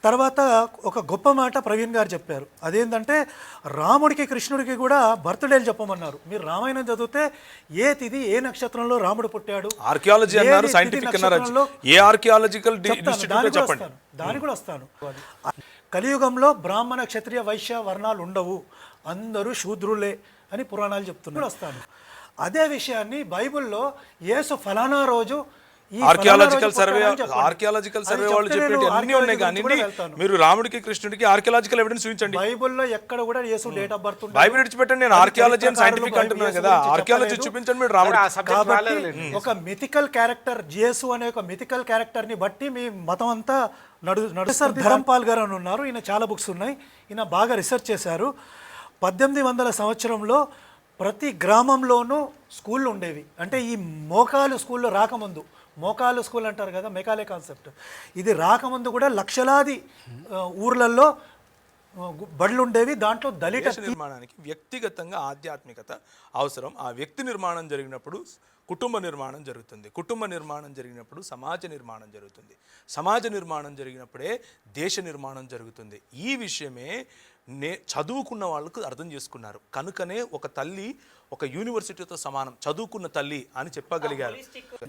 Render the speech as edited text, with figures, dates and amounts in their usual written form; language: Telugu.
తర్వాత ఒక గొప్ప మాట ప్రవీణ్ గారు చెప్పారు. అదేంటంటే రాముడికి కృష్ణుడికి కూడా బర్త్డేలు చెప్పమన్నారు. మీరు రామాయణం చదివితే ఏ తిథి ఏ నక్షత్రంలో రాముడు పుట్టాడు, ఆర్కియాలజీ అన్నారు, సైంటిఫిక్ అన్నారు, ఏ ఆర్కియాలజికల్ ఇన్స్టిట్యూట్ చెప్పండి. దాని కూడా వస్తాను. కలియుగంలో బ్రాహ్మణ క్షత్రియ వైశ్య వర్ణాలు ఉండవు, అందరూ శూద్రులే అని పురాణాలు చెప్తున్నారు. వస్తాను. అదే విషయాన్ని బైబిల్లో యేసు ఫలానా రోజు ఆర్కియాలజికల్ సర్వే వాళ్ళు చెప్పేటి అన్ని ఉన్నాయి, కానీ మీరు రాముడికి కృష్ణుడికి ఆర్కియాలజికల్ ఎవిడెన్స్ చూపించండి. బైబిల్లో ఎక్కడ కూడా యేసు డేట్ ఆఫ్ బర్త్ బైబిల్ విడిచిపెట్టండి, నేను ఆర్కియాలజీ అండ్ సైంటిఫిక్ అంటున్నాను కదా, ఆర్కియాలజీ చూపించండి మీరు రాముడు. ఒక మిథికల్ క్యారెక్టర్ యేసు అనే ఒక మిథికల్ క్యారెక్టర్ ని బట్టి మీ మతం అంతా నడుస్తారు. ధరంపాల్ గారు అని ఉన్నారు, ఈయన చాలా బుక్స్ ఉన్నాయి, ఈయన బాగా రీసెర్చ్ చేశారు. 1800 సంవత్సరంలో ప్రతి గ్రామంలోనూ స్కూళ్ళు ఉండేవి. అంటే ఈ మోకాలు స్కూల్లో రాకముందు, మోకాలు స్కూల్ అంటారు కదా, మెకాలే కాన్సెప్ట్, ఇది రాకముందు కూడా లక్షలాది ఊర్లలో బడులు ఉండేవి. దాంట్లో దళిత నిర్మాణానికి వ్యక్తిగతంగా ఆధ్యాత్మికత అవసరం. ఆ వ్యక్తి నిర్మాణం జరిగినప్పుడు కుటుంబ నిర్మాణం జరుగుతుంది, కుటుంబ నిర్మాణం జరిగినప్పుడు సమాజ నిర్మాణం జరుగుతుంది, సమాజ నిర్మాణం జరిగినప్పుడే దేశ నిర్మాణం జరుగుతుంది. ఈ విషయమే చదువుకున్న వాళ్ళకు అర్థం చేసుకున్నారు. కనుకనే ఒక తల్లి ఒక యూనివర్సిటీతో సమానం, చదువుకున్న తల్లి అని చెప్పగలిగారు.